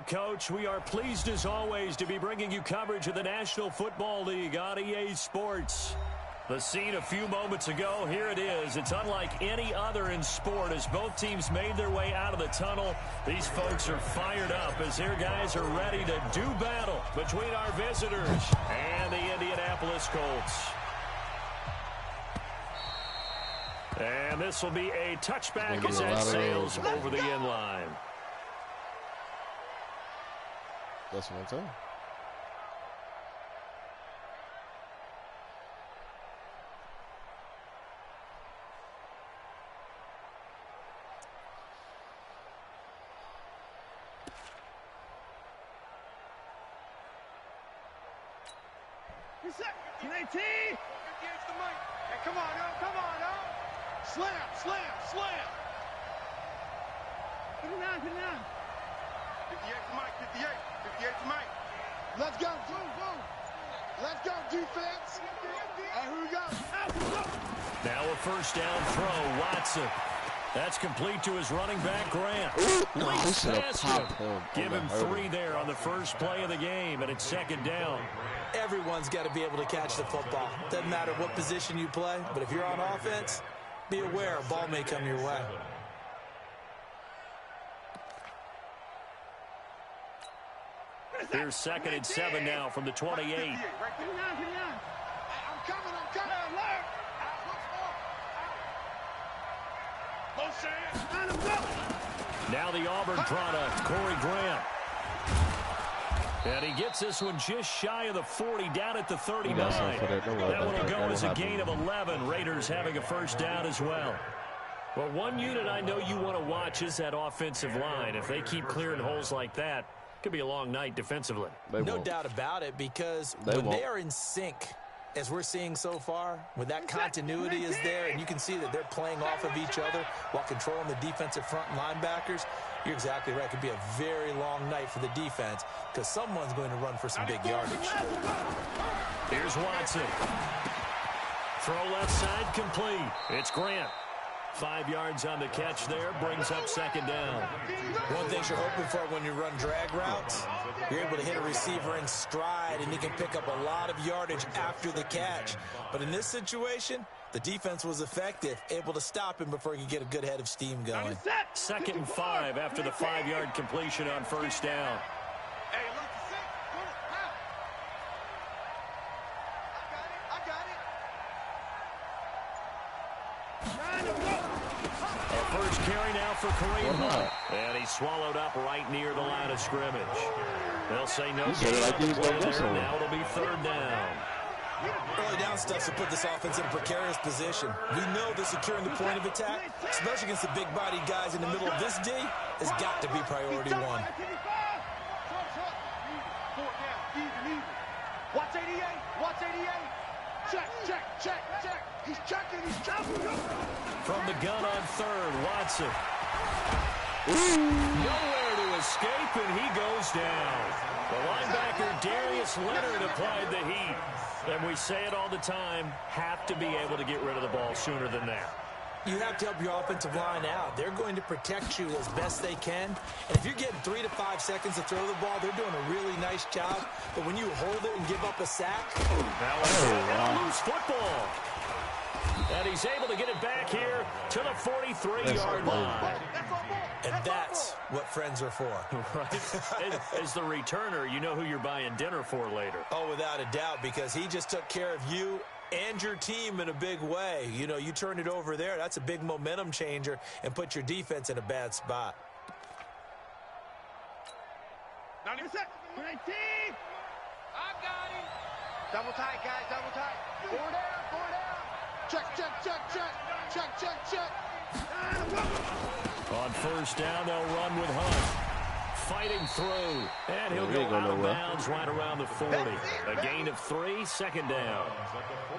right, Coach. We are pleased, as always, to be bringing you coverage of the National Football League on EA Sports. The scene a few moments ago, here it is. It's unlike any other in sport as both teams made their way out of the tunnel. These folks are fired up as their guys are ready to do battle between our visitors and the Indianapolis Colts. And this will be a touchback as that sails over the end line. That's what I'm saying. You're set. 19. Hey, come on, no, come on, no. Slam, slam, slam. Get it down, get it down. 58 to Mike, 58. 58 to Mike. Let's go, boom. Let's go, defense. And here we go. Now a first down throw, Watson. That's complete to his running back, Grant. Leaps past him. Give him 3 there on the first play of the game, and it's second down. Everyone's got to be able to catch the football. Doesn't matter what position you play, but if you're on offense, be aware a ball may come your way. Here's 2nd and 7 now from the 28. I'm coming. Now the Auburn product, Corey Grant. And he gets this one just shy of the 40, down at the 39. That one will go as a gain of 11. Raiders having a first down as well. Well, one unit I know you want to watch is that offensive line. If they keep clearing holes like that, it could be a long night defensively. No doubt about it, because when they are in sync, as we're seeing so far, when that continuity is there and you can see that they're playing off of each other while controlling the defensive front and linebackers, you're exactly right. It could be a very long night for the defense because someone's going to run for some big yardage. Here's Watson. Throw left side complete. It's Grant. 5 yards on the catch there, brings up second down. One thing you're hoping for when you run drag routes, you're able to hit a receiver in stride and he can pick up a lot of yardage after the catch. But in this situation, the defense was effective, able to stop him before he could get a good head of steam going. 2nd and 5 after the 5-yard completion on first down. First carry now for Kareem Hunt. And he's swallowed up right near the line of scrimmage. They'll say no gain on the play there. Now it'll be 3rd down. Early down stuff to put this offense in a precarious position. We know that securing the point of attack, especially against the big-bodied guys in the middle of this D, has got to be priority 1. Watch 88. Watch 88. Check. He's checking. From the gun on 3rd, Watson. Nowhere to escape, and he goes down. The linebacker, Darius Leonard, applied the heat. And we say it all the time, have to be able to get rid of the ball sooner than that. You have to help your offensive line out. They're going to protect you as best they can. And if you're getting 3 to 5 seconds to throw the ball, they're doing a really nice job. But when you hold it and give up a sack... Loose football. And he's able to get it back here to the 43-yard line. And that's what friends are for. Right? As the returner, you know who you're buying dinner for later. Oh, without a doubt, because he just took care of you and your team in a big way. You know, you turn it over there, that's a big momentum changer and put your defense in a bad spot. 19. I got him. Double tight, guys, double tight. 4 down. Check. On first down, they'll run with Hunt. Fighting through. And he'll go out of bounds right around the 40. A gain of 3, 2nd down.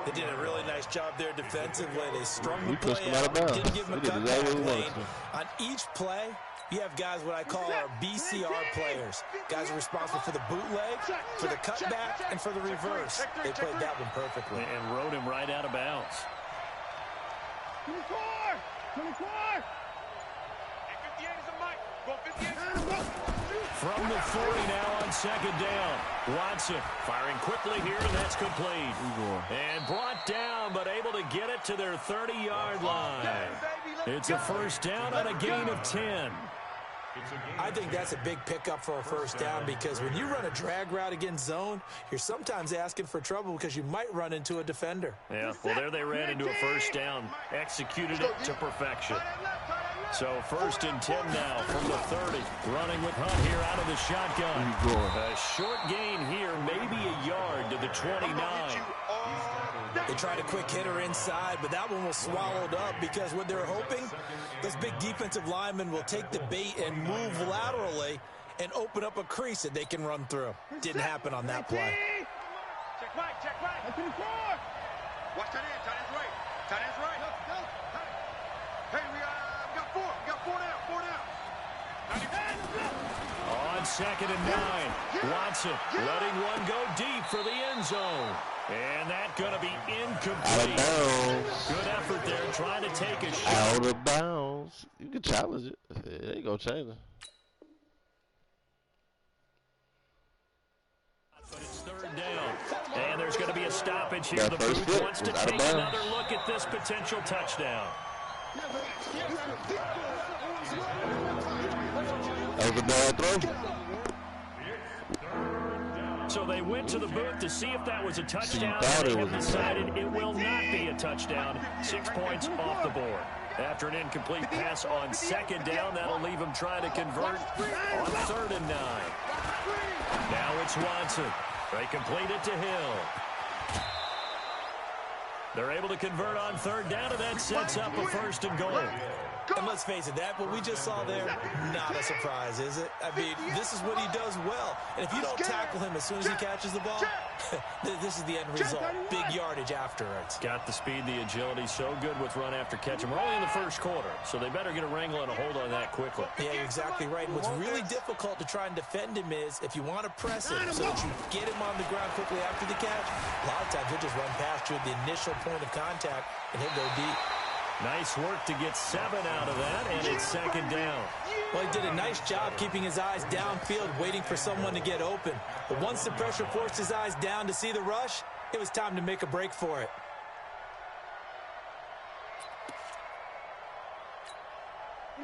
They did a really nice job there defensively. They strung the play out. Didn't give him a cutback lane. On each play, you have guys what I call our BCR players. Guys are responsible for the bootleg, for the cutback, and for the reverse. They played that one perfectly. And rode him right out of bounds. 24! From the 40 now on second down. Watson firing quickly here, and that's complete. And brought down, but able to get it to their 30-yard line. It's a first down on a gain of 10. I think that's a big pickup for a first down because when you run a drag route against zone, you're sometimes asking for trouble because you might run into a defender. Yeah, well, there they ran into a first down, executed it to perfection. So first and 10 now from the 30. Running with Hunt here out of the shotgun. A short gain here, maybe a yard to the 29. They tried a quick hitter inside, but that one was swallowed up because what they're hoping, those big defensive linemen will take the bait and move laterally and open up a crease that they can run through. Didn't happen on that play. Check right, check right. Watch tight end, tight end's right. Tight end's right. Hey, we got four. We got four down. On second and 9, Watson letting one go deep for the end zone. And that's going to be incomplete. Good effort there, trying to take a shot. Out of bounds. You can challenge it. It ain't going to change it. But it's third down. And there's going to be a stoppage here. The booth wants to take another look at this potential touchdown. That was a bad throw. So they went to the booth to see if that was a touchdown. They have decided it will not be a touchdown. 6 points off the board. After an incomplete pass on second down, that'll leave them trying to convert on third and 9. Now it's Watson. They complete it to Hill. They're able to convert on third down, and that sets up a first and goal. And let's face it, that what we just saw there, not a surprise, is it? I mean, this is what he does well. And if you don't tackle him as soon as he catches the ball, this is the end result. Big yardage afterwards. Got the speed, the agility, so good with run after catch. And we're only in the first quarter, so they better get a wrangle and a hold on that quickly. Yeah, you're exactly right. And what's really difficult to try and defend him is if you want to press him so that you get him on the ground quickly after the catch, a lot of times he'll just run past you at the initial point of contact, and he'll go deep. Nice work to get 7 out of that, and it's second down. Well, he did a nice job keeping his eyes downfield, waiting for someone to get open. But once the pressure forced his eyes down to see the rush, it was time to make a break for it.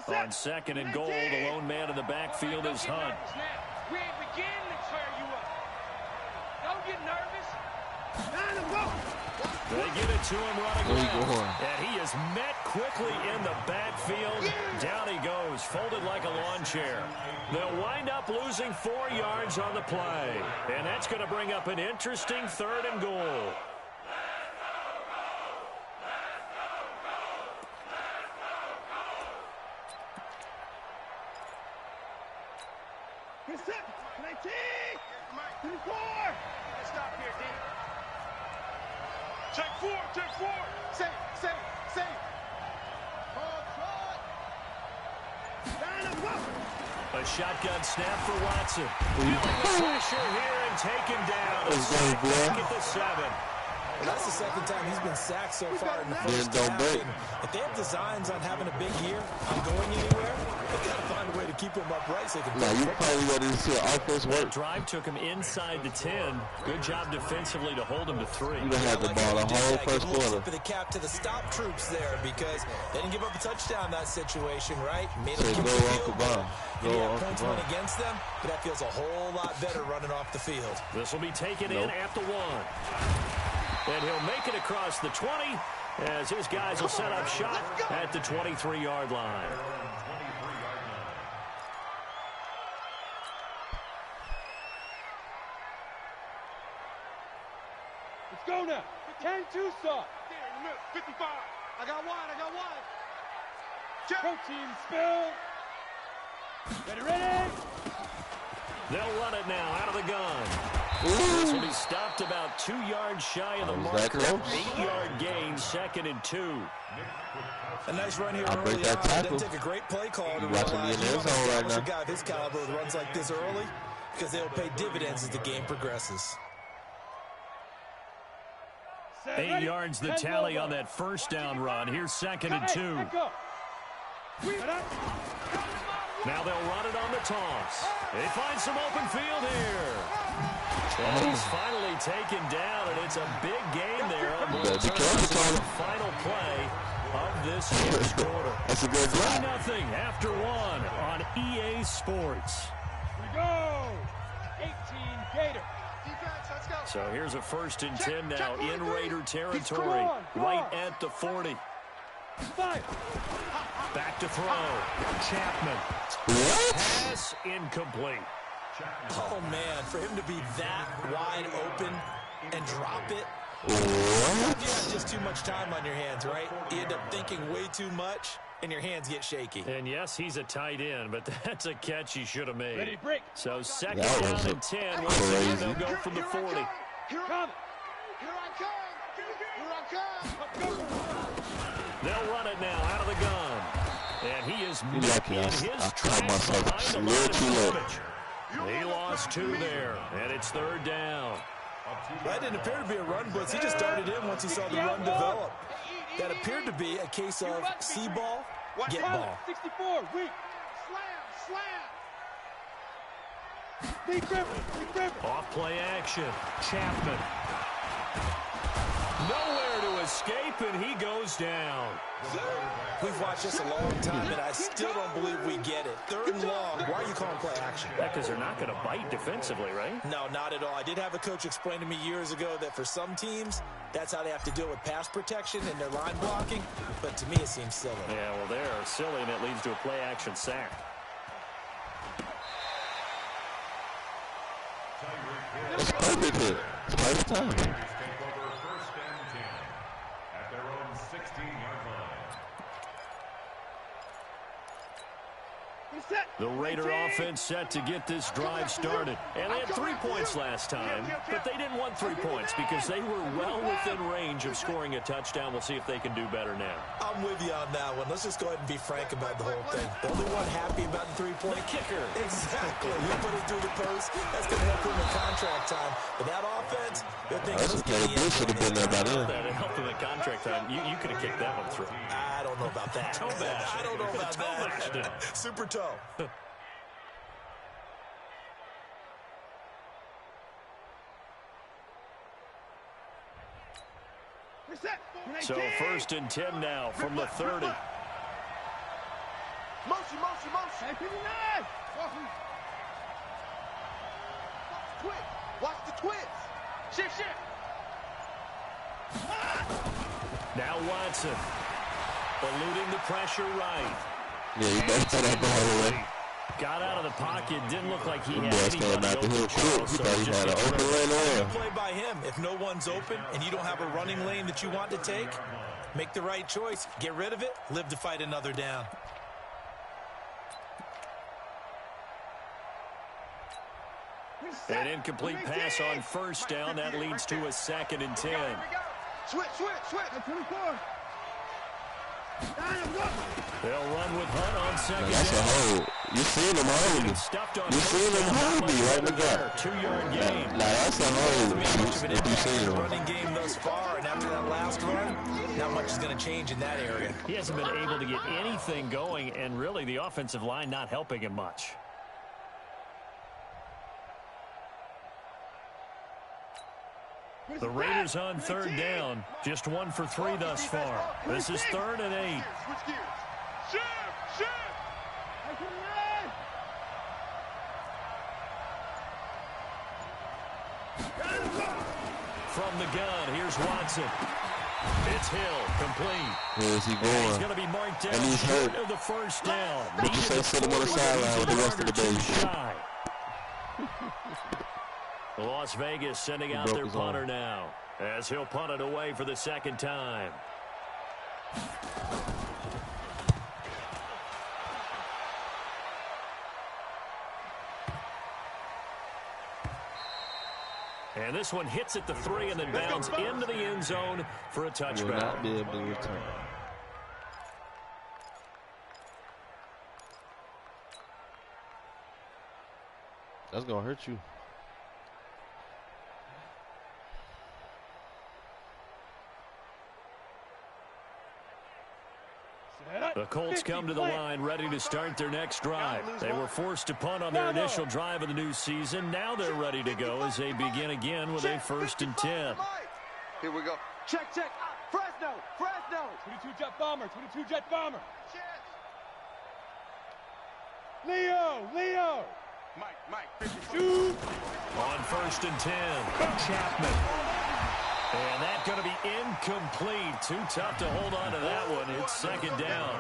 On second and goal, the lone man in the backfield is Hunt. We ain't beginning to tear you up. Don't get nervous. They give it to him running left. And he is met quickly in the backfield. Down he goes, folded like a lawn chair. They'll wind up losing 4 yards on the play. And that's going to bring up an interesting third and goal. Stop here, D. Check 4. Say. A shotgun snap for Watson. Feeling the pressure here and taken down. Back at the 7. Well, that's the second time he's been sacked so far in the first half. If they have designs on having a big year, on going anywhere, they've got to find a way to keep him upright so they can. Now, you probably ready to see an offense work. That drive took him inside the 10. Good job defensively to hold him to 3. You don't have the ball the whole first quarter. Tip of the cap to the stop troops there because they didn't give up a touchdown in that situation, right? Made them keep the field goal. Points went against them, but that feels a whole lot better running off the field. This will be taken in at the 1. And he'll make it across the 20 as his guys will set up shop at the 23-yard line. Let's go now. 10-2 stop. 55. I got one. Protein spill. Ready? They'll run it now out of the gun. This will be stopped about 2 yards shy of the marker. 8-yard gain, 2nd and 2. A nice run here early on. Didn't take a great play call to realize you want a guy of his caliber who runs like this early because they'll pay dividends as the game progresses. 8 yards the tally on that first down run. Here's 2nd and 2. Now they'll run it on the toss. They find some open field here. And he's finally taken down, and it's a big gain there on the final play of this first quarter. That's a good drive. 3-0 after one on EA Sports. We go. 18 Gator. So here's a 1st and 10 now in Raider territory, right at the 40. Back to throw. Chapman. Pass incomplete. Oh, man, for him to be that wide open and drop it. You have just too much time on your hands, right? You end up thinking way too much, and your hands get shaky. And, yes, he's a tight end, but that's a catch he should have made. So 2nd down and 10. Once again, they'll go from the 40. Here I come. They'll run it now out of the gun. And he is in his tracks behind the line of scrimmage. He lost 2 there, and it's 3rd down. That didn't appear to be a run blitz. He just darted in once he saw the run develop. That appeered to be a case of see ball, get ball. 64, weak. Slam. Off play action. Chapman. Nowhere to escape, and he goes down. We've watched this a long time, and I still don't believe we get it. 3rd and long. Why are you calling play action? Because they're not going to bite defensively, right? No, not at all. I did have a coach explain to me years ago that for some teams, that's how they have to deal with pass protection and their line blocking. But to me, it seems silly. Yeah, well, they're silly, and it leads to a play action sack. That's perfect hit. It's perfect time. Take over 1st and 10 at their own 16-yard line. The Raider offense set to get this drive started. And they had 3 points last time, but they didn't want 3 points because they were well within range of scoring a touchdown. We'll see if they can do better now. I'm with you on that one. Let's just go ahead and be frank about the whole thing. The only one happy about the 3-point kicker. Exactly. You put it through the post. That's going to help him in contract time. But that offense, they're thinking, That's just Blue should have been there by then. That helped him in contract time. You could have kicked that one through. I don't know about that. Toe bash. I don't know about Toe bashed it. that. Super toe. So 1st and 10 now from the 30. Motion. Hey, 59. Watch the twist. Shift. Now Watson. Eluding the pressure right. Yeah, you better throw that ball away. Got out of the pocket. Didn't look like he had Boy, standing anybody out the hill open. quick. He thought he had an open lane there. Play by him. If no one's open and you don't have a running lane that you want to take, make the right choice. Get rid of it. Live to fight another down. An incomplete pass on 1st down. That leads to a 2nd and 10. Switch. They'll run with Hunt on 2nd That's a down. hold. You seen him hold me. You seen him hold me right in the gut. 2-yard gain. Nah, that's a hold. Much of an If you impact seen in the him. running game thus far, and after that last run, not much is going to change in that area. He hasn't been able to get anything going, and really the offensive line not helping him much. The Raiders on 3rd down. Just 1 for 3 thus far. This is 3rd and 8. Switch gears. Shift. From the gun, here's Watson. It's Hill, complete. Where is he He's going? going to be marked down And he's short hurt. of the 1st down. What you say, sit him on the sideline with the rest of the day? Shy. Las Vegas sending out their punter now as he'll punt it away for the 2nd time. And this one hits at the 3 and then bounds into the end zone for a touchback. Will not be able to return. That's going to hurt you. The Colts come to the line ready to start their next drive. They were forced to punt on their initial drive of the new season. Now they're ready to go as they begin again with a 1st and 10. Here we go. Check, check. Fresno, Fresno. 22 jet bomber, 22 jet bomber. Leo, Leo. Mike. Shoot. On 1st and 10, Chapman. And that's going to be incomplete. Too tough to hold on to that one. It's 2nd down.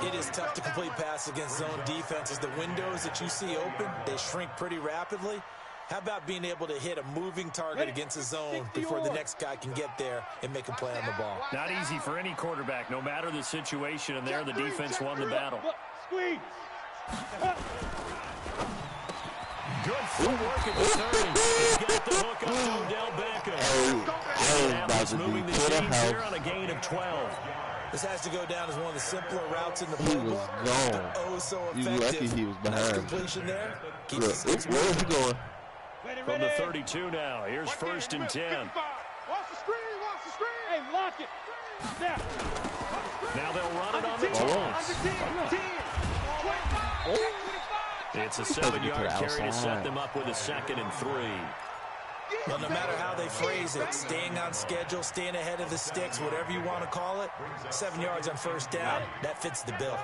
It is tough to complete pass against zone defenses. The windows that you see open, they shrink pretty rapidly. How about being able to hit a moving target against a zone before the next guy can get there and make a play on the ball? Not easy for any quarterback, no matter the situation. And there, the defense won the battle. Squeeze. Good footwork at the 30. He's got the hook on Odell Beckham. He's moving the chains here on a gain of 12. This has to go down as one of the simpler routes in the He playbook. was gone. Oh, so He's effective. lucky he was Nice behind. completion there. Look, where is he going? From the 32 now. Here's 1st and 10. Watch the screen, watch the screen. Hey, lock it. Snap. Now they'll run it on the toss. It's a 7-yard carry to set them up with a 2nd and 3. Well, no matter how they phrase it, staying on schedule, staying ahead of the sticks, whatever you want to call it, 7 yards on 1st down, that fits the bill.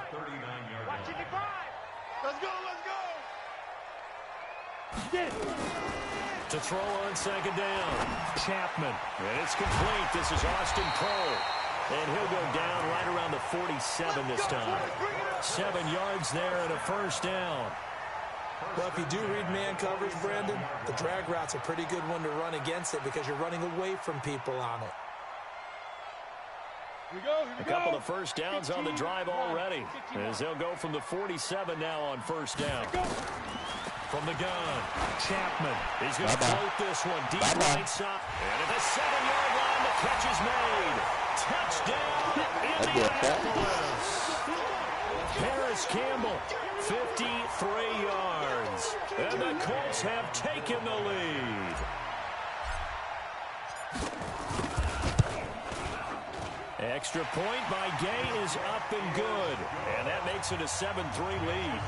Let's go, let's go. Get it. To throw on 2nd down, Chapman. And it's complete. This is Austin Cole. And he'll go down right around the 47 this time. 7 yards there and a 1st down. Well, if you do read man coverage, Brandon, the drag route's a pretty good one to run against it because you're running away from people on it. Here we go, here we A couple of 1st downs on the drive already, as they'll go from the 47 now on 1st down. From the gun, Chapman. He's going to float this one deep right side. And at the 7-yard line, the catch is made. Touchdown, Indianapolis. Harris Campbell, 53 yards. And the Colts have taken the lead. Extra point by Gay is up and good. And that makes it a 7-3 lead.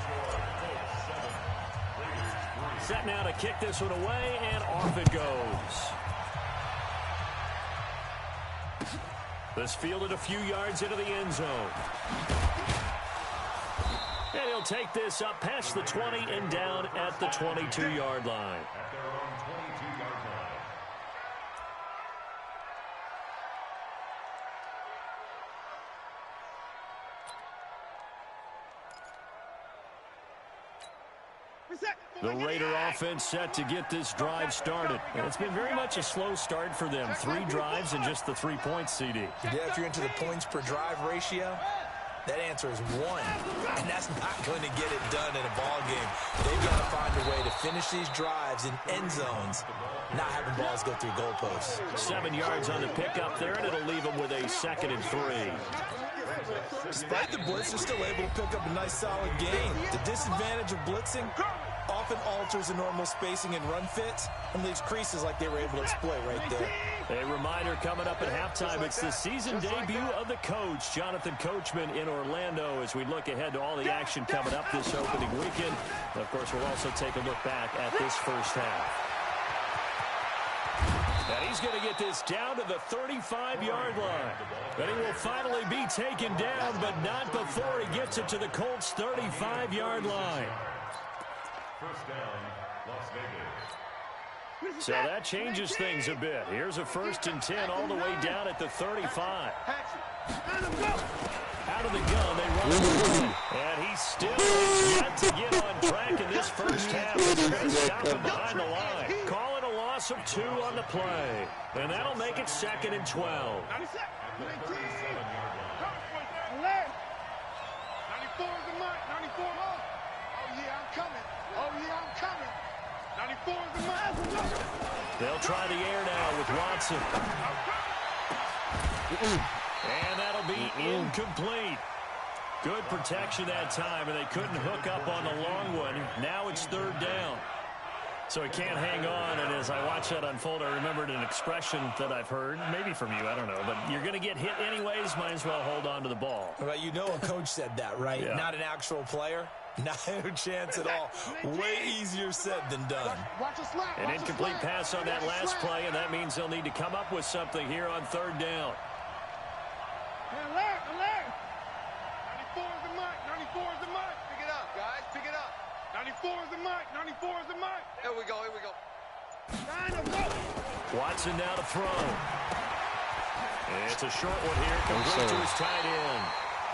Set now to kick this one away, and off it goes. This fielded a few yards into the end zone. And he'll take this up past the 20 and down at the 22-yard line. At their own 22-yard line. The Raider offense set to get this drive started. And it's been very much a slow start for them. 3 drives and just the 3 points, CD. Yeah, if you're into the points per drive ratio, that answer is 1. And that's not going to get it done in a ball game. They've got to find a way to finish these drives in end zones, not having balls go through goalposts. 7 yards on the pickup there, and it'll leave them with a 2nd and 3. Despite the blitz, they're still able to pick up a nice solid gain. The disadvantage of blitzing often alters the normal spacing and run fits and leaves creases like they were able to exploit right there. A reminder coming up at halftime, it's the season debut of the coach, Jonathan Coachman, in Orlando, as we look ahead to all the action coming up this opening weekend. And of course, we'll also take a look back at this first half. And he's going to get this down to the 35-yard line. And he will finally be taken down, but not before he gets it to the Colts' 35-yard line. First down, Las Vegas. So that changes things a bit. Here's a 1st and 10 all the way down at the 35. Out of the gun, they run the and he still has yet to get on track in this first half. They're going to stop him behind the line. Call it a loss of 2 on the play. And that'll make it 2nd and 12. 94 is the mic. 94. Oh, yeah, I'm coming. Oh, yeah, I'm coming. 94 is the mic. They'll try the air now with Watson. And that'll be incomplete. Good protection that time, and they couldn't hook up on the long one. Now it's 3rd down. So he can't hang on, and as I watch that unfold, I remembered an expression that I've heard, maybe from you, I don't know, but you're going to get hit anyways, might as well hold on to the ball. Well, you know a coach said that, right? Yeah. Not an actual player. Not a chance at all. Way easier said than done. An incomplete pass on that last play, and that means they'll need to come up with something here on third down. 94 is the mic. 94 is the mic. Pick it up, guys. Pick it up. 94 is the mic. 94 is the mic. Here we go. Here we go. Watson now to throw. It's a short one here, complete to his tight end.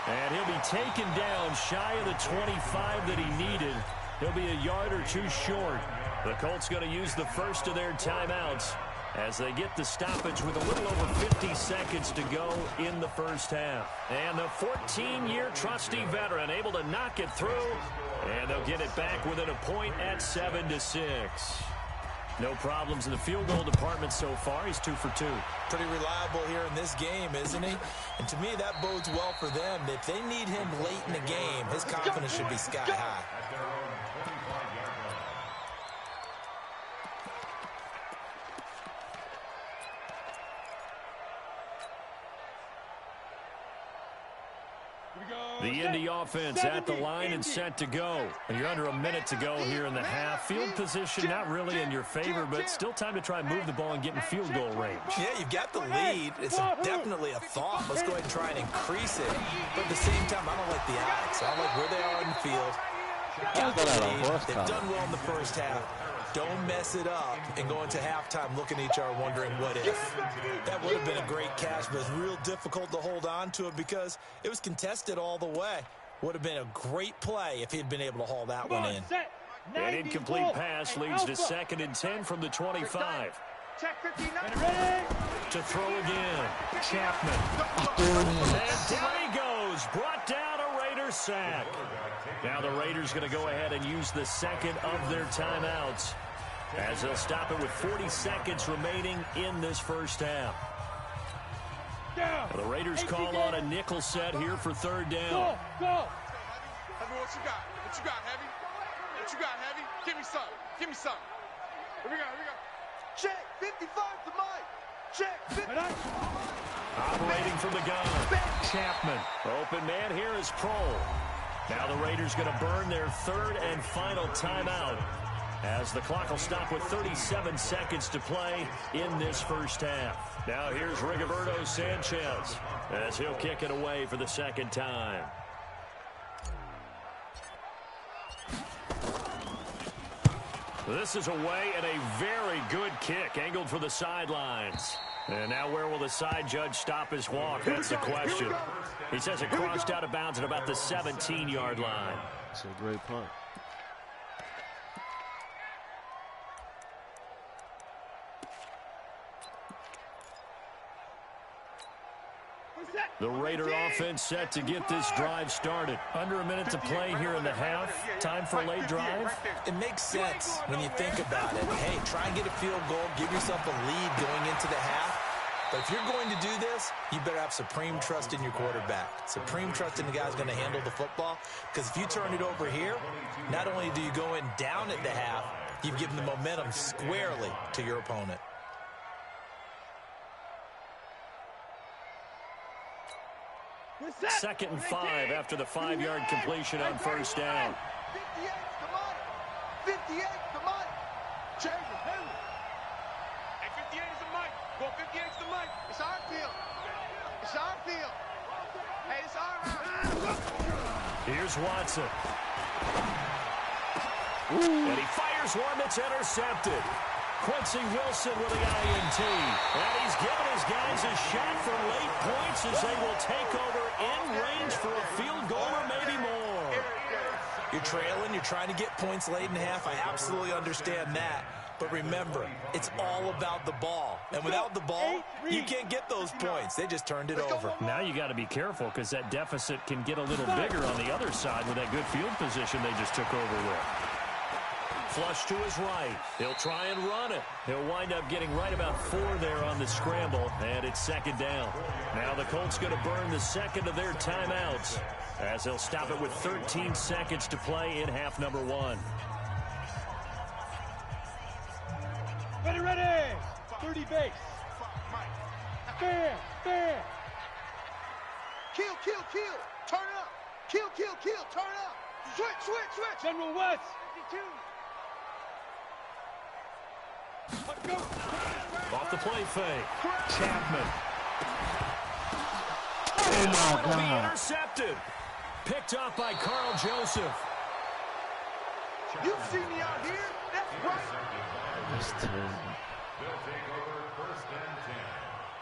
And he'll be taken down shy of the 25 that he needed. He'll be a yard or two short. The Colts going to use the first of their timeouts as they get the stoppage with a little over 50 seconds to go in the first half. And the 14-year trusty veteran able to knock it through, and they'll get it back within a point at 7-6. No problems in the field goal department so far. He's 2 for 2. Pretty reliable here in this game, isn't he? And to me, that bodes well for them. If they need him late in the game, his confidence should be sky high. The Indy offense at the line and set to go. And you're under a minute to go here in the half. Field position not really in your favor, but still time to try and move the ball and get in field goal range. Yeah, you've got the lead. It's definitely a thought. Let's go ahead and try and increase it. But at the same time, I don't like the odds. I don't like where they are in the field. Got the lead. They've done well in the first half. Don't mess it up and go into halftime looking at each other wondering what if. That would have been a great catch, but it's real difficult to hold on to it because it was contested all the way. Would have been a great play if he had been able to haul that one in. An incomplete pass leads to 2nd and 10 from the 25. Check 59. To throw again. Chapman. And down he goes. Brought down a Raiders sack. Now the Raiders going to go ahead and use the second of their timeouts as they'll stop it with 40 seconds remaining in this first half. Well, the Raiders call on a nickel set here for third down. Go. Heavy, what you got? What you got, Heavy? What you got, Heavy? Give me something. Give me something. Here we go. Check. 55 to Mike. Check. 50. Operating from the gun. Chapman. Open man here is Kroll. Now the Raiders going to burn their third and final timeout as the clock will stop with 37 seconds to play in this first half. Now here's Rigoberto Sanchez as he'll kick it away for the second time. This is away and a very good kick angled for the sidelines. And now where will the side judge stop his walk? That's the question. He says it crossed out of bounds at about the 17-yard line. That's a great punt. The Raider offense set to get this drive started. Under a minute to play here in the half. Time for a late drive. It makes sense when you think about it. Hey, try and get a field goal. Give yourself a lead going into the half. But if you're going to do this, you better have supreme trust in your quarterback. Supreme trust in the guy who's going to handle the football. Because if you turn it over here, not only do you go in down at the half, you've given the momentum squarely to your opponent. Second and 5 after the 5-yard completion on first down. 58 to Mike. 58 to Mike. Change it. Hey, 58 is the Mike. Go 58 is the Mike. It's our field. It's our field. Hey, it's our house. Here's Watson. And he fires one that's intercepted. Quincy Wilson with the INT. And he's given his guys a shot for late points as they will take over in range for a field goal or maybe more. You're trailing. You're trying to get points late in the half. I absolutely understand that. But remember, it's all about the ball. And without the ball, you can't get those points. They just turned it over. Now you got to be careful because that deficit can get a little bigger on the other side with that good field position they just took over with. Flush to his right. He'll try and run it. He'll wind up getting right about 4 there on the scramble, and it's second down. Now the Colts going to burn the second of their timeouts as they'll stop it with 13 seconds to play in half number 1. Dirty base. Bam, bam. Kill, kill, kill. Turn up. Kill, kill, kill. Turn up. Switch, switch, switch. General West. 52. Let's go. Off the play fake. Chapman. Oh, my It'll be God. intercepted. Picked up by Carl Joseph. You see me out here? That's right. That's terrible. They'll take over 1st and 10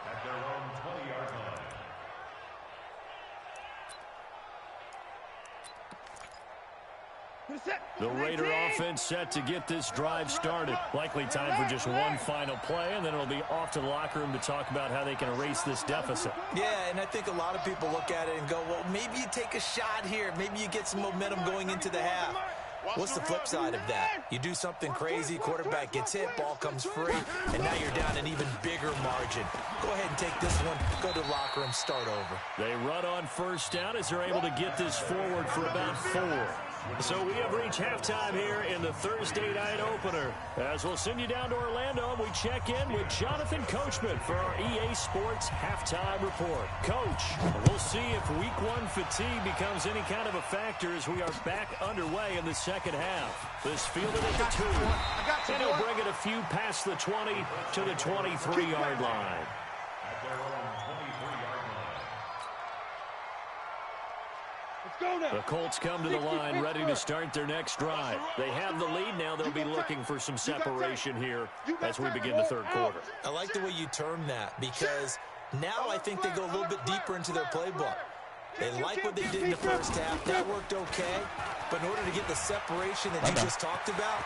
at their own 20-yard line. The Raider offense set to get this drive started. Likely time for just one final play, and then it'll be off to the locker room to talk about how they can erase this deficit. Yeah, and I think a lot of people look at it and go, well, maybe you take a shot here. Maybe you get some momentum going into the half. What's the flip side of that? You do something crazy, quarterback gets hit, ball comes free, and now you're down an even bigger margin. Go ahead and take this one, go to the locker room, start over. They run on 1st down as they're able to get this forward for about 4. So we have reached halftime here in the Thursday night opener. As we'll send you down to Orlando, and we check in with Jonathan Coachman for our EA Sports Halftime Report. Coach, we'll see if Week 1 fatigue becomes any kind of a factor as we are back underway in the second half. This fielded at the 2. And he'll bring it a few past the 20 to the 23-yard line. At their own 23-yard line. The Colts come to the line ready to start their next drive. They have the lead now. They'll be looking for some separation here as we begin the third quarter. I like the way you term that because now I think they go a little bit deeper into their playbook. They like what they did in the first half. That worked okay. But in order to get the separation that you just talked about,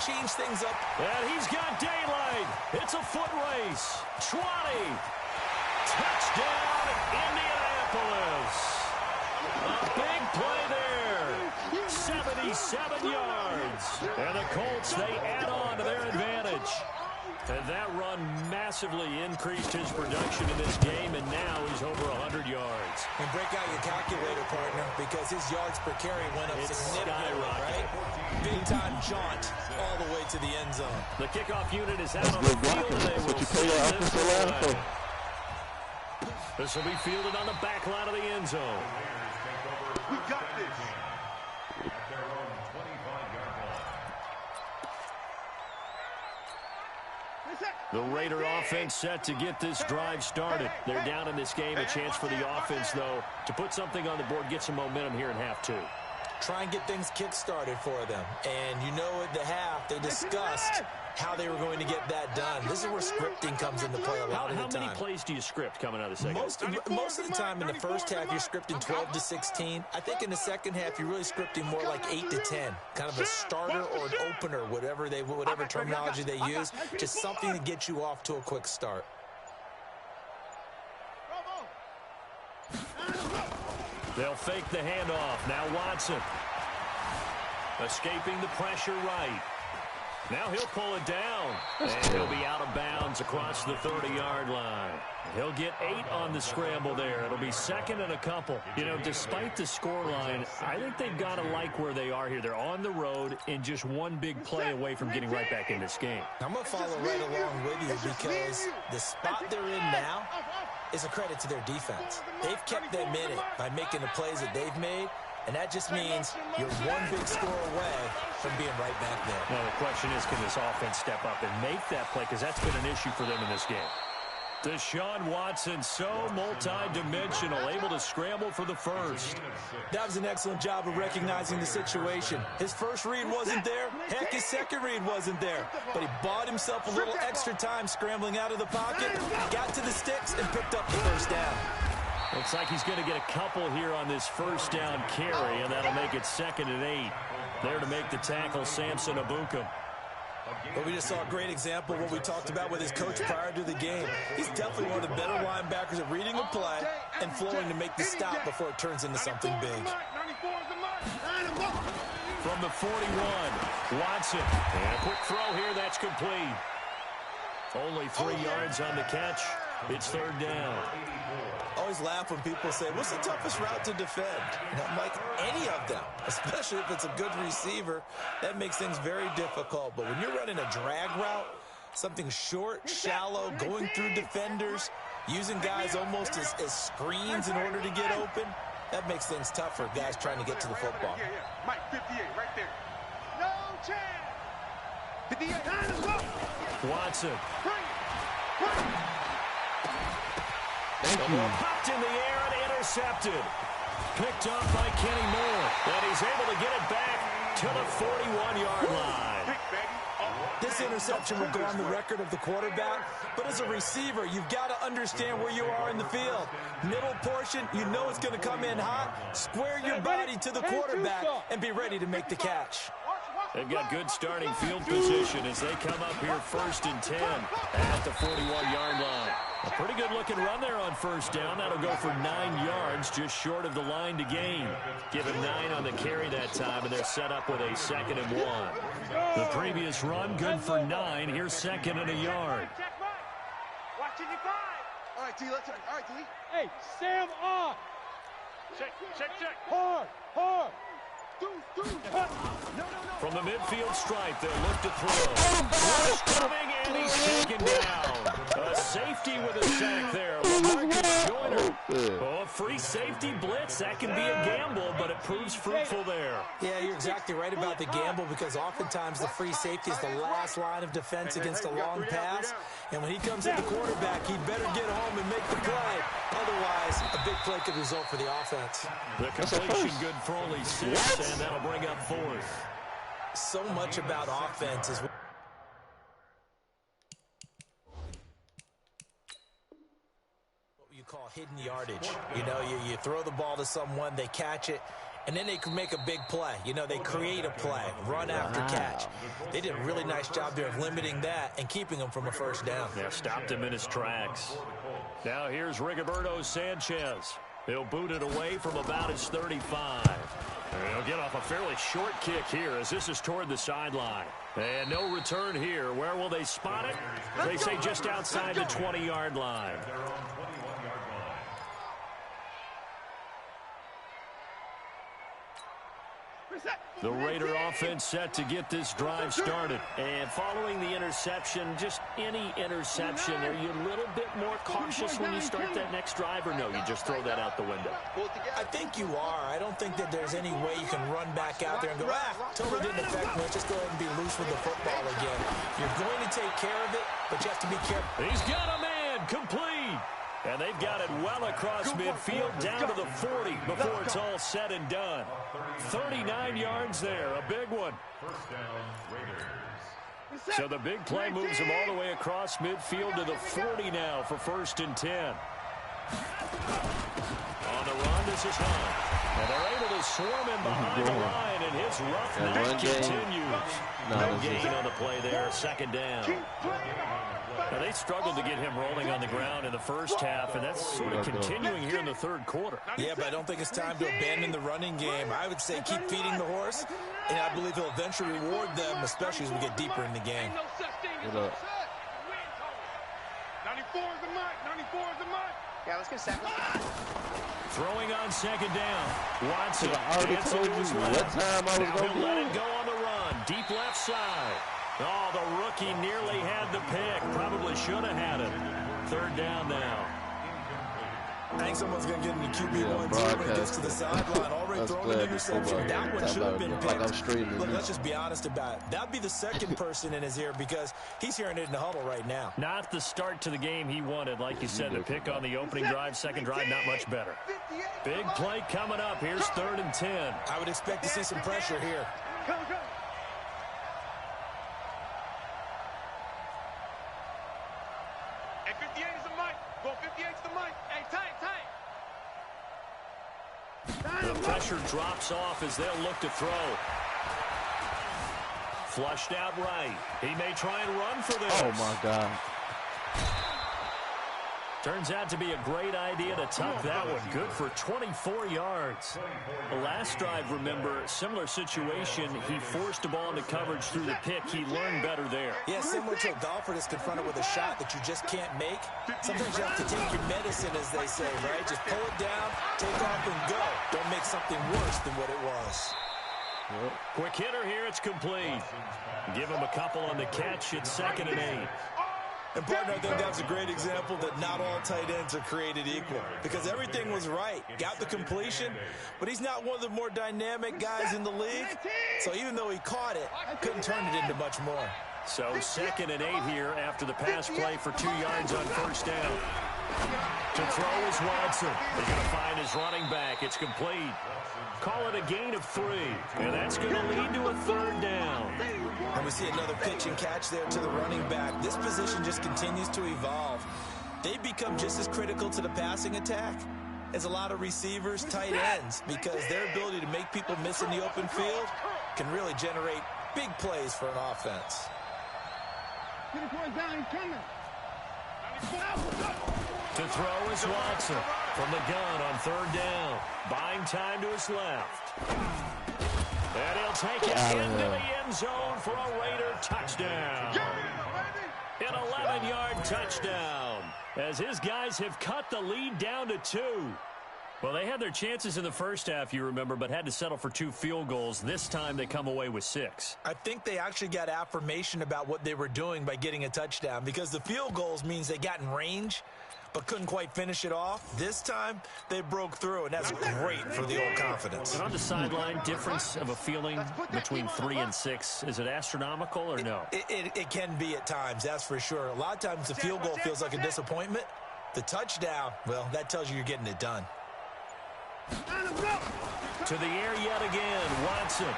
change things up. And he's got daylight. It's a foot race. 20. Touchdown, Indianapolis. A big play there. 77 yards. And the Colts, they add on to their advantage. And that run massively increased his production in this game, and now he's over 100 yards. And break out your calculator, partner, because his yards per carry went up significantly, right? Big-time jaunt all the way to the end zone. The kickoff unit is out That's on the good field. blocking. They That's what will you pay the send offensive this line away. for. This will be fielded on the back line of the end zone. We got this. At their own 25-yard line. The Raider offense set to get this drive started. They're down in this game. A chance for the offense, though, to put something on the board, get some momentum here in half 2. Try and get things kick-started for them. And you know at the half, they discussed how they were going to get that done. This is where scripting comes into play a lot of the time. How many plays do you script coming out of the second? Most of the time in the first half, you're scripting 12 to 16. I think in the second half, you're really scripting more like 8 to 10. Kind of a starter or an opener, whatever terminology they use. Just something to get you off to a quick start. They'll fake the handoff. Now Watson. Escaping the pressure right. Now he'll pull it down. And he'll be out of bounds across the 30-yard line. He'll get 8 on the scramble there. It'll be second and a couple. You know, despite the scoreline, I think they've got to like where they are here. They're on the road and just one big play away from getting right back in this game. I'm going to follow right along with you because the spot they're in now is a credit to their defense. They've kept them in it by making the plays that they've made, and that just means you're one big score away from being right back there. Now, the question is, can this offense step up and make that play? Because that's been an issue for them in this game. Deshaun Watson, so multi-dimensional, able to scramble for the first. That was an excellent job of recognizing the situation. His first read wasn't there. Heck, his second read wasn't there. But he bought himself a little extra time scrambling out of the pocket, got to the sticks, and picked up the first down. Looks like he's going to get a couple here on this first down carry, and that'll make it second and 8. There to make the tackle, Samson Abukum. But we just saw a great example of what we talked about with his coach prior to the game. He's definitely one of the better linebackers at reading a play and flowing to make the stop before it turns into something big. From the 41, Watson. And a quick throw here, that's complete. Only 3 yards on the catch. It's third down. I always laugh when people say, what's the toughest route to defend? And I'm like, any of them, especially if it's a good receiver. That makes things very difficult. But when you're running a drag route, Something short, shallow, going through defenders, using guys almost as screens in order to get open. That makes things tough for guys trying to get to the football. Yeah. Mike, 58, right there. No chance. 58. Watson. Thank The you. ball popped in the air and intercepted. Picked up by Kenny Moore. And he's able to get it back to the 41-yard line. This interception will go on the record of the quarterback, but as a receiver, you've got to understand where you are in the field. Middle portion, you know it's going to come in hot. Square your body to the quarterback and be ready to make the catch. They've got good starting field position as they come up here 1st and 10 at the 41-yard line. A pretty good-looking run there on first down. That'll go for 9 yards, just short of the line to gain. Give him 9 on the carry that time, and they're set up with a 2nd and 1. The previous run, good for 9. Here's 2nd and a yard. Watching your five. All right, T, let's. All right, T. Hey, Sam on. Check. Hard. From the midfield stripe, they'll look to throw. Rush coming, and he's taken down. A safety with a sack there. LaMarcus Joyner. Oh, a free safety blitz. That can be a gamble, but it proves fruitful there. Yeah, you're exactly right about the gamble because oftentimes the free safety is the last line of defense against a long pass. And when he comes at the quarterback, he'd better get home and make the play. Otherwise, a big play could result for the offense. The completion good for only 6, and that'll bring up 4th. So much about offense is what you call hidden yardage. You know, you throw the ball to someone, they catch it, and then they can make a big play. You know, they create a play, run after catch. They did a really nice job there of limiting that and keeping him from a first down. Yeah, stopped him in his tracks. Now here's Rigoberto Sanchez. He'll boot it away from about his 35. And he'll get off a fairly short kick here as this is toward the sideline. And no return here. Where will they spot it? They say just outside the 20-yard line. The Raider offense set to get this drive started. And following the interception, just any interception, are you a little bit more cautious when you start that next drive, or no, you just throw that out the window? I think you are. I don't think that there's any way you can run back out there and go, totally didn't affect me. Let's just go ahead and be loose with the football again. You're going to take care of it, but you have to be careful. He's got a man, complete. And they've got it well across midfield down to the 40 before it's all said and done. 39 yards there, a big one. First down, Raiders. So the big play moves him all the way across midfield to the 40 now for 1st and 10. On the run, this is Hunt. And they're able to swarm him behind the line, and his rough night continues. No gain on the play there, 2nd down. Now, they struggled to get him rolling on the ground in the first half, and that's sort of continuing here in the 3rd quarter. Yeah, but I don't think it's time to abandon the running game. I would say keep feeding the horse, and I believe he'll eventually reward them, especially as we get deeper in the game. No such thing as offside. 94 is the mic. 94 is the mic. Yeah, let's get sack. Throwing on 2nd down. Watson. I already told you what time I was going to let it go on the run. Deep left side. Oh, the rookie nearly had the pick. Probably should have had it. 3rd down now. I think someone's going to get in the QB1 when he gets to the sideline. Already throwing an interception. That one should have been picked. Look, let's just be honest about it. That would be the 2nd person in his ear because he's hearing it in the huddle right now. Not the start to the game he wanted. Like you said, the pick on the opening drive, 2nd drive, not much better. Big play coming up. Here's 3rd and 10. I would expect to see some pressure here. Go. Hey, 58 is the mic. Go 58's the mic. Hey, tight. The pressure drops off as they'll look to throw. Flushed out right. He may try and run for this. Oh, my God. Turns out to be a great idea to tuck that one. Good for 24 yards. The last drive, remember, similar situation. He forced the ball into coverage through the pick. He learned better there. Yeah, similar to a golfer that's confronted with a shot that you just can't make. Sometimes you have to take your medicine, as they say, right? Just pull it down, take off, and go. Don't make something worse than what it was. Quick hitter here. It's complete. Give him a couple on the catch. It's 2nd and 8. And, partner, I think that's a great example that not all tight ends are created equal because everything was right. Got the completion, but he's not one of the more dynamic guys in the league. So even though he caught it, couldn't turn it into much more. So 2nd and 8 here after the pass play for 2 yards on 1st down. To throw is Watson. He's going to find his running back. It's complete. Call it a gain of 3. And that's going to lead to a 3rd down. And we see another pitch and catch there to the running back. This position just continues to evolve. They become just as critical to the passing attack as a lot of receivers, tight ends, because their ability to make people miss in the open field can really generate big plays for an offense. To throw is Watson from the gun on 3rd down. Buying time to his left. And he'll take it into the end zone for a Raider touchdown. An 11-yard touchdown as his guys have cut the lead down to 2. Well, they had their chances in the first half, you remember, but had to settle for 2 field goals. This time they come away with 6. I think they actually got affirmation about what they were doing by getting a touchdown because the field goals means they got in range but couldn't quite finish it off. This time, they broke through, and that's great for the old confidence. And on the sideline, difference of a feeling between 3 and 6, is it astronomical or no? It can be at times, that's for sure. A lot of times the field goal feels like a disappointment. The touchdown, well, that tells you you're getting it done. To the air yet again, Watson.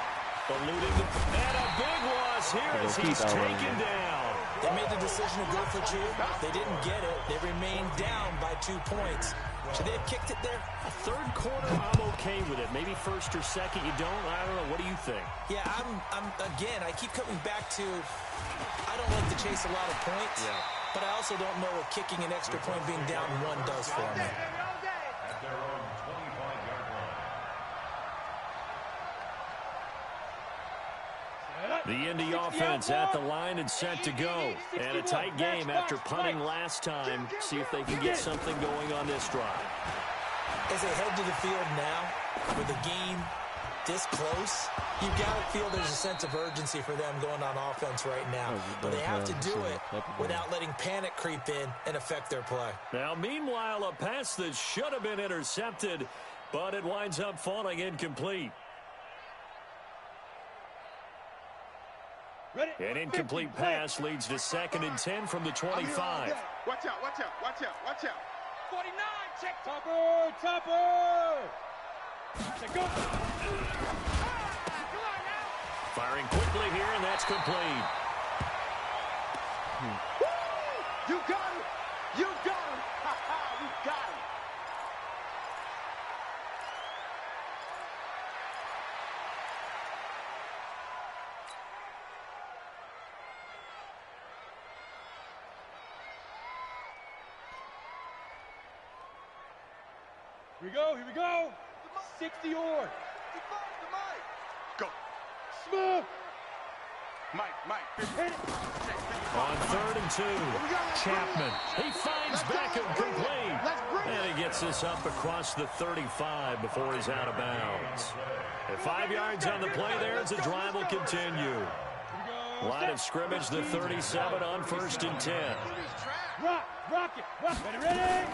Eluding and a big loss here as he's taken down. They made the decision to go for 2. They didn't get it. They remained down by 2 points. Should they have kicked it there? A 3rd quarter, I'm okay with it. Maybe 1st or 2nd, you don't. I don't know. What do you think? Yeah, again, I keep coming back to I don't like to chase a lot of points, but I also don't know what kicking an extra point being down 1 does for me. At their own 25-yard line. The Indy offense at the line and set to go. And a tight game after punting last time. See if they can get something going on this drive. As they head to the field now, with the game this close, you've got to feel there's a sense of urgency for them going on offense right now. But they have to do it without letting panic creep in and affect their play. Now, meanwhile, a pass that should have been intercepted, but it winds up falling incomplete. An incomplete pass leads to 2nd and 10 from the 25. Watch out, watch out, watch out, watch out. 49, check. Topper, Topper. Go. Firing quickly here, and that's complete. You got him. You got him. You got him. Here we go, here we go. 60 yards. Go. Smooth. Mike. Hit it. On 3rd and 2, Chapman. He finds Beckham complete. And he gets this up across the 35 before he's out of bounds. At 5 yards on the play there as the drive will continue. Line of scrimmage, the 37 on 1st and 10. Rock it. Ready.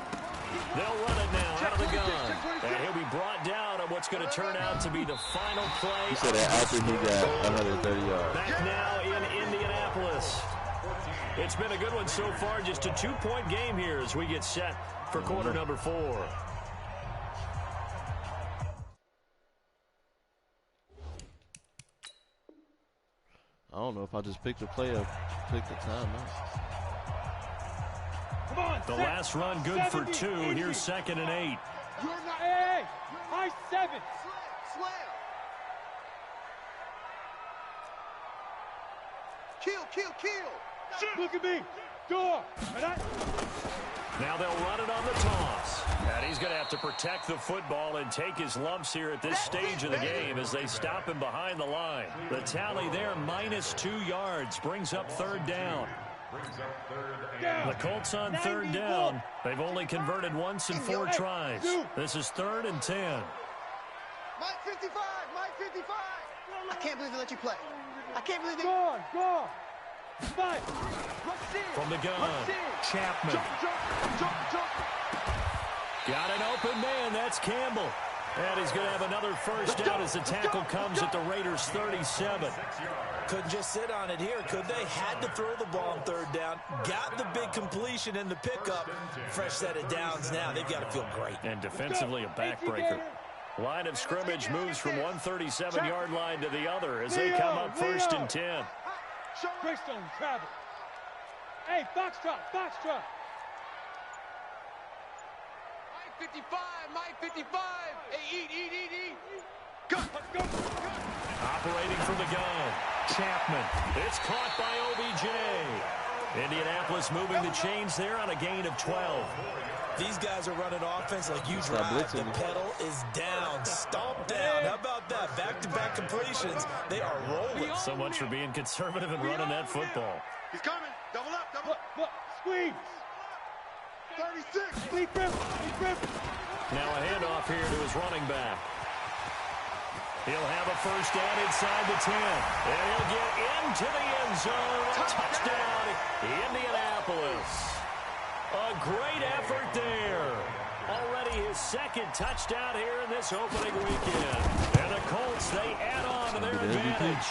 They'll run it now out of the gun. And he'll be brought down on what's going to turn out to be the final play. He said that after he got 130 yards. Back now in Indianapolis. It's been a good one so far. Just a 2-point game here as we get set for quarter number 4. I don't know if I just picked the play up, picked the time out. Come on. The last run good for 2. Here's 2nd and 8. You're not. Hey. High 7. Slam. Kill. Look at me. Door. Now they'll run it on the toss. And he's going to have to protect the football and take his lumps here at this stage of the game as they stop him behind the line. The tally there, -2 yards, brings up 3rd down. The Colts on 3rd down. They've only converted once in 4 tries. This is 3rd and 10. Mike 55, Mike 55. I can't believe they let you play. I can't believe they... Go on. Fight. From the gun, Chapman. Jump. Got an open man. That's Campbell. And he's going to have another first down as the tackle comes at the Raiders' 37. Couldn't just sit on it here, could they? Had to throw the ball on third down. Got the big completion in the pickup. Fresh set of downs now. They've got to feel great. And defensively, a backbreaker. Line of scrimmage moves from one 37-yard line to the other as they come up 1st and 10. Greystone, travel. Hey, Foxtrot. Mike 55, Mike 55. Hey, eat. Go. Operating from the gun, Chapman. It's caught by OBJ. Indianapolis moving the chains there on a gain of 12. These guys are running offense like you drive. The pedal is down, stomp down. How about that? Back-to-back completions. They are rolling. So much for being conservative and running that football. He's coming. Double up. Look, squeeze. 36. Leap rip. Now a handoff here to his running back. He'll have a first down inside the 10. And he'll get into the end zone. Touchdown, Indianapolis. A great effort there. Already his second touchdown here in this opening weekend. And the Colts, they add on to their advantage.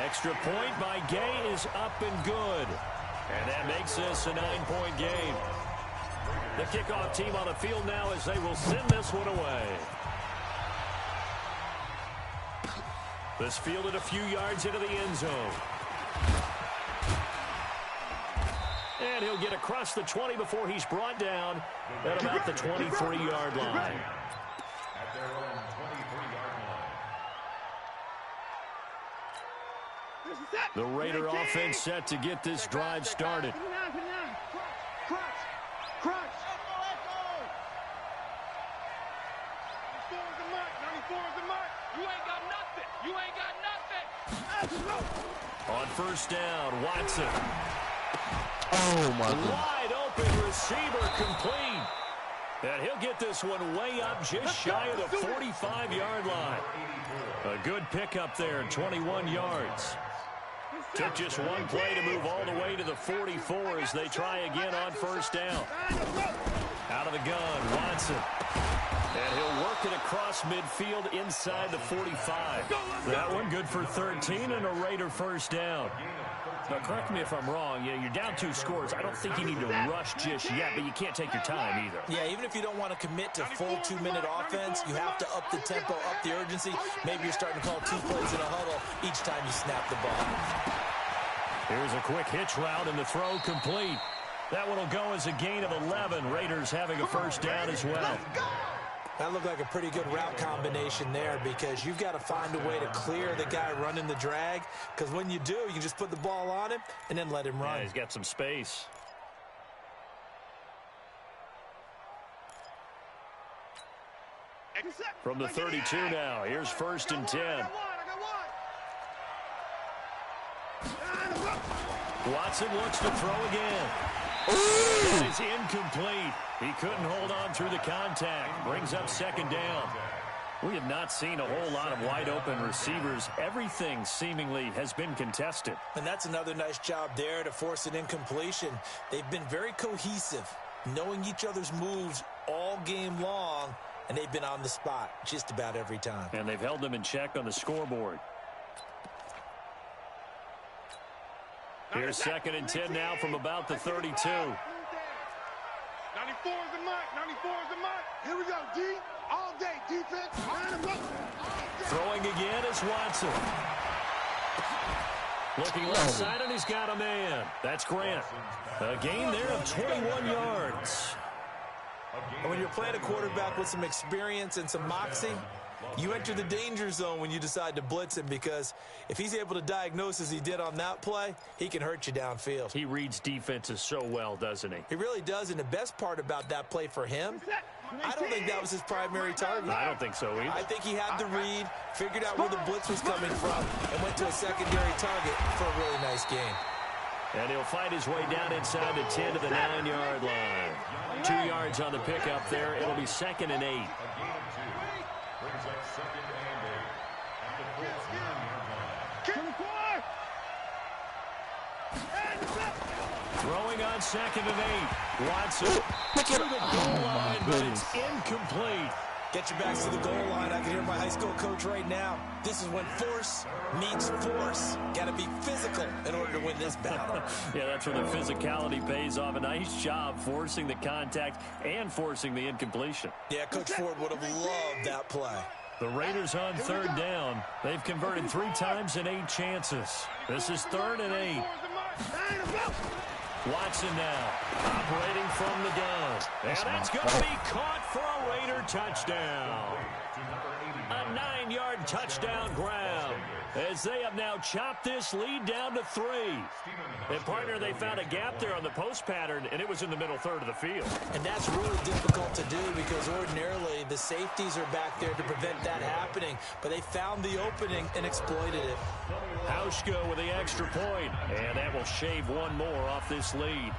Extra point by Gay is up and good. And that makes this a 9-point game. The kickoff team on the field now as they will send this one away. This fielded a few yards into the end zone. And he'll get across the 20 before he's brought down at about the 23-yard line. At their own 23-yard line. The Raider offense set to get this drive started. Crunch. 94 is the mark. You ain't got nothing. On first down, Watson. Oh, my God. Wide open receiver complete. And he'll get this one way up just shy of the 45-yard line. A good pickup there, 21 yards. Took just one play to move all the way to the 44 as they try again on first down. Out of the gun, Watson. And he'll work it across midfield inside the 45. That one good for 13 and a Raider first down. Now, correct me if I'm wrong. You're down 2 scores. I don't think you need to rush just yet, but you can't take your time either. Yeah, even if you don't want to commit to full 2-minute offense, you have to up the tempo, up the urgency. Maybe you're starting to call 2 plays in a huddle each time you snap the ball. Here's a quick hitch route and the throw complete. That one will go as a gain of 11. Raiders having a first down as well. That looked like a pretty good route combination there because you've got to find a way to clear the guy running the drag, because when you do, you can just put the ball on him and then let him run. Yeah, he's got some space. From the 32 now, here's 1st and 10. Watson looks to throw again. That is incomplete. He couldn't hold on through the contact. Brings up 2nd down. We have not seen a whole lot of wide open receivers. Everything seemingly has been contested. And that's another nice job there to force an incompletion. They've been very cohesive, knowing each other's moves all game long, and they've been on the spot just about every time. And they've held them in check on the scoreboard. Here's 2nd and 10 now from about the 32. 94 is the mark. 94 is the mark. Here we go, D. All day, defense. Line them up. Throwing again is Watson. Looking left side, and he's got a man. That's Grant. A gain there of 21 yards. And when you're playing a quarterback with some experience and some moxie, you enter the danger zone when you decide to blitz him, because if he's able to diagnose as he did on that play, he can hurt you downfield. He reads defenses so well, doesn't he? He really does, and the best part about that play for him, I don't think that was his primary target. I don't think so either. I think he had the read, figured out where the blitz was coming from, and went to a secondary target for a really nice game. And he'll fight his way down inside the 10 to the 9-yard line. 2 yards on the pickup there. It'll be 2nd and 8. Brings up 2nd on 2nd and 8. Watson to the goal line, but it's incomplete. Get your backs to the goal line. I can hear my high school coach right now. This is when force meets force. Got to be physical in order to win this battle. Yeah, that's where the physicality pays off. A nice job forcing the contact and forcing the incompletion. Yeah, Coach Ford would have loved that play. The Raiders on 3rd down. They've converted 3 times in 8 chances. This is 3rd and 8. Watson now, operating from the gun. And it's going to be caught for a Raider touchdown. A 9-yard touchdown grab, as they have now chopped this lead down to 3. And, partner, they found a gap there on the post pattern, and it was in the middle third of the field. And that's really difficult to do because ordinarily the safeties are back there to prevent that happening. But they found the opening and exploited it. Hauschka with the extra point, and that will shave one more off this lead.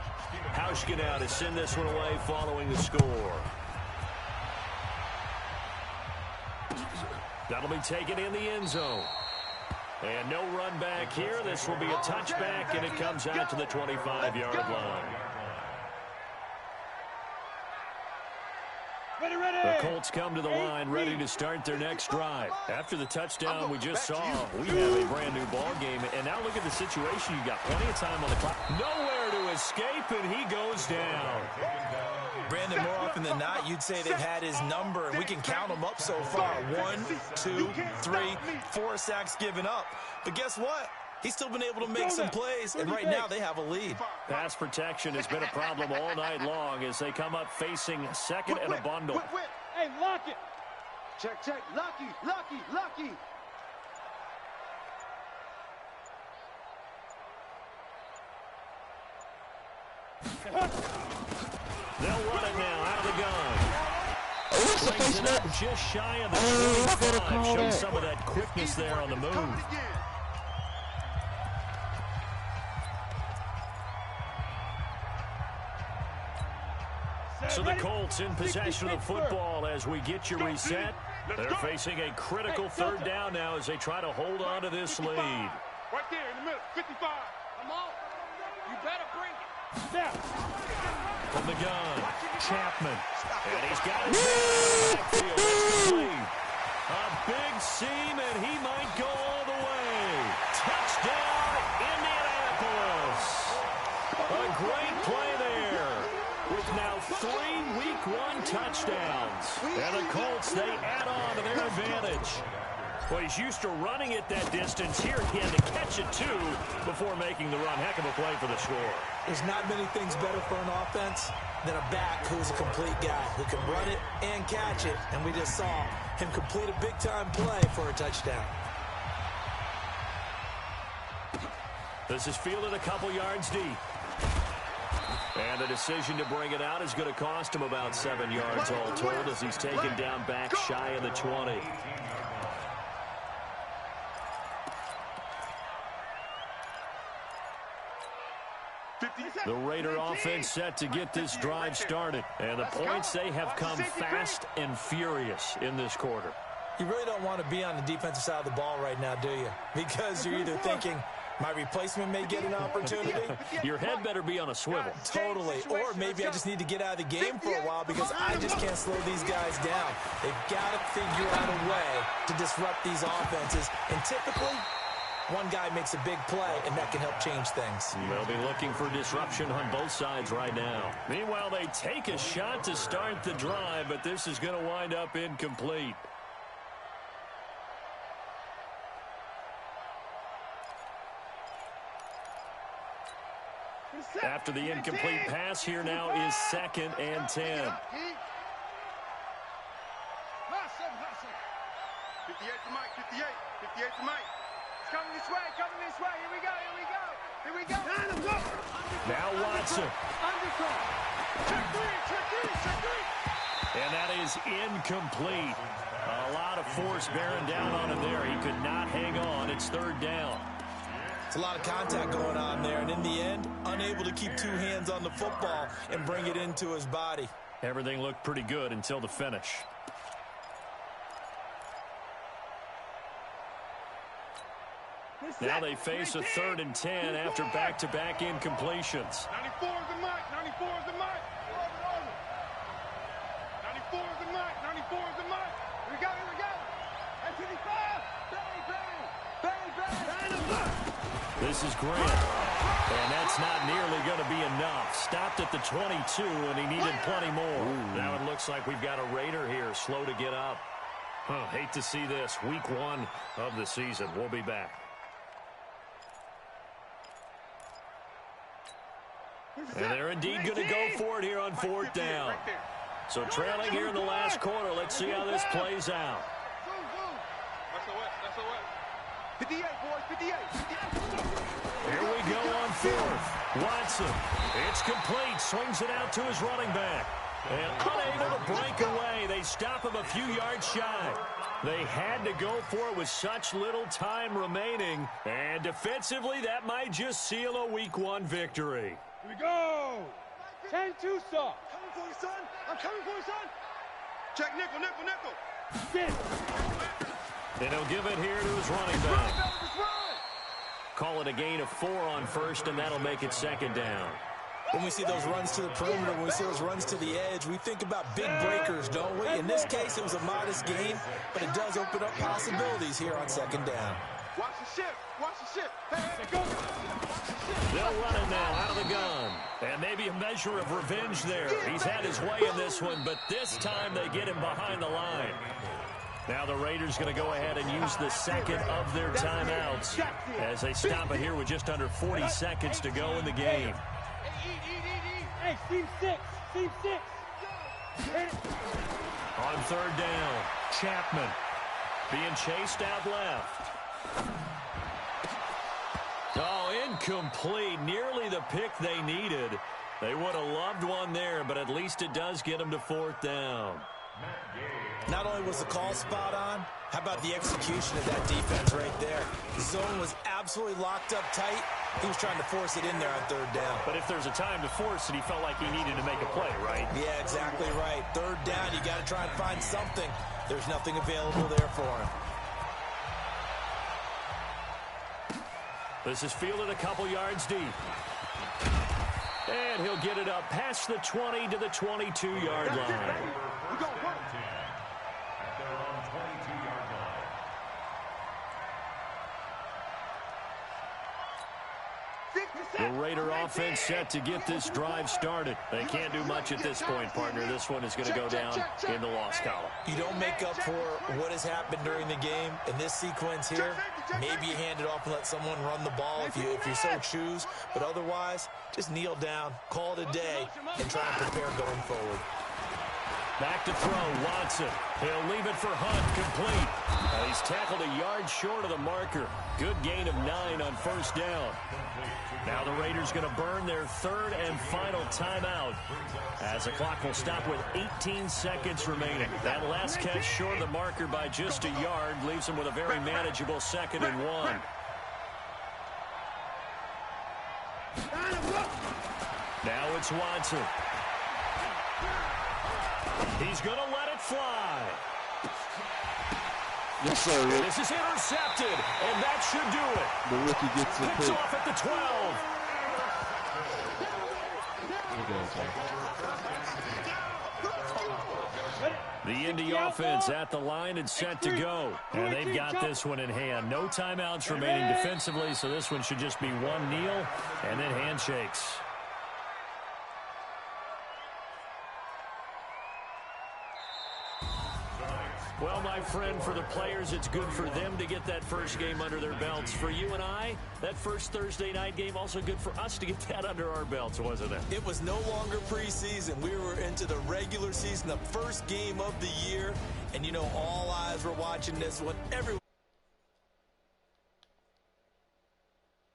Hauschka now to send this one away following the score. That'll be taken in the end zone. And no run back here. This will be a touchback, and it comes out to the 25-yard line. The Colts come to the line ready to start their next drive. After the touchdown we just saw, we have a brand-new ball game. And now look at the situation. You got plenty of time on the clock. Nowhere to escape, and he goes down. Brandon, more often than not, you'd say they've had his number, and we can count them up so far. 1, 2, 3, 4 sacks given up. But guess what? He's still been able to make some plays, and right now they have a lead. Pass protection has been a problem all night long as they come up facing 2nd and a bundle. Hey, lock it. Check, check. Lucky, lucky, lucky. They'll run it now out of the gun. Brings it up just shy of the 25. Shows some of that quickness there on the move. So the Colts in possession of the football as we get you reset. They're facing a critical 3rd down now as they try to hold on to this lead. Right there in the middle, 55. Come on. You better bring it. Now. From the gun, Chapman. And he's got it backfield. It's complete. A big seam, and he might go all the way. Touchdown, Indianapolis. A great play there. With now 3 Week 1 touchdowns. And the Colts, they add on to their advantage. Well, he's used to running it that distance. Here he had to catch it, too, before making the run. Heck of a play for the score. There's not many things better for an offense than a back who's a complete guy who can run it and catch it. And we just saw him complete a big-time play for a touchdown. This is fielded a couple yards deep. And the decision to bring it out is going to cost him about 7 yards all told as he's taken down back shy of the 20. The Raider offense set to get this drive started. And the points, they have come fast and furious in this quarter. You really don't want to be on the defensive side of the ball right now, do you? Because you're either thinking, my replacement may get an opportunity. Your head better be on a swivel. Totally. Or maybe I just need to get out of the game for a while because I just can't slow these guys down. They've got to figure out a way to disrupt these offenses. And typically, one guy makes a big play, and that can help change things. They'll be looking for disruption on both sides right now. Meanwhile, they take a shot to start the drive, but this is going to wind up incomplete. After the incomplete pass, here now is 2nd and 10. 58 to Mike, 58 to Mike. It's coming this way, Here we go. Now Watson. And that is incomplete. A lot of force bearing down on him there. He could not hang on. It's 3rd down. It's a lot of contact going on there, and in the end, unable to keep 2 hands on the football and bring it into his body. Everything looked pretty good until the finish. Now they face a 3rd and 10 after back-to-back incompletions. 94 is the mic. 94 is the mic. 94 is the mic. 94 is the mic. Here we go. Here we go. At 25. Bang, bang. Bang, bang. This is Grant. And that's not nearly going to be enough. Stopped at the 22, and he needed plenty more. Now it looks like we've got a Raider here, slow to get up. Hate to see this. Week 1 of the season. We'll be back. And they're indeed going to go for it here on 4th down. So trailing here in the last quarter. Let's see how this plays out. That's a what? 58, boys, 58. Here we go on 4th. Watson. It's complete. Swings it out to his running back. And unable to break away. They stop him a few yards shy. They had to go for it with such little time remaining. And defensively, that might just seal a Week 1 victory. Here we go. 10-2, sir. Coming for you, son. I'm coming for you, son. Check nickel, nickel, nickel. Sit. And he'll give it here to his running back. Call it a gain of 4 on 1st, and that'll make it 2nd down. When we see those runs to the perimeter, when we see those runs to the edge, we think about big breakers, don't we? In this case, it was a modest gain, but it does open up possibilities here on 2nd down. Watch the ship. Watch the ship. Hey, go. They'll run it now out of the gun. And maybe a measure of revenge there. He's had his way in this one, but this time they get him behind the line. Now the Raiders going to go ahead and use the 2nd of their timeouts as they stop it here with just under 40 seconds to go in the game. Hey, team 6. Team 6. On 3rd down, Chapman being chased out left. Oh, incomplete. Nearly the pick they needed. They would have loved one there, but at least it does get them to 4th down. Not only was the call spot on, how about the execution of that defense right there? The zone was absolutely locked up tight. He was trying to force it in there on 3rd down. But if there's a time to force it, he felt like he needed to make a play, right? Yeah, exactly right. 3rd down, you got to try and find something. There's nothing available there for him. This is fielded a couple yards deep. And he'll get it up past the 20 to the 22-yard line. We go. At their own 22-yard line. The Raider offense set to get this drive started. They can't do much at this point, partner. This one is going to go down in the loss column. You don't make up for what has happened during the game. In this sequence here, maybe you hand it off and let someone run the ball if you so choose. But otherwise, just kneel down, call it a day, and try and prepare going forward. Back to throw, Watson. He'll leave it for Hunt, complete. He's tackled a yard short of the marker. Good gain of 9 on 1st down. Now the Raiders going to burn their 3rd and final timeout as the clock will stop with 18 seconds remaining. That last catch short of the marker by just a yard leaves them with a very manageable 2nd and 1. Now it's Watson. He's going to let it fly. Yes, sir. This is intercepted, and that should do it. The rookie gets the Picked pick. off at the 12. The Indy offense at the line and set to go. And they've got this one in hand. No timeouts remaining defensively, so this one should just be one kneel and then handshakes. Well, my friend, for the players, it's good for them to get that first game under their belts. For you and I, that first Thursday night game, also good for us to get that under our belts, wasn't it? It was no longer preseason. We were into the regular season, the first game of the year. And, you know, all eyes were watching this one. Everyone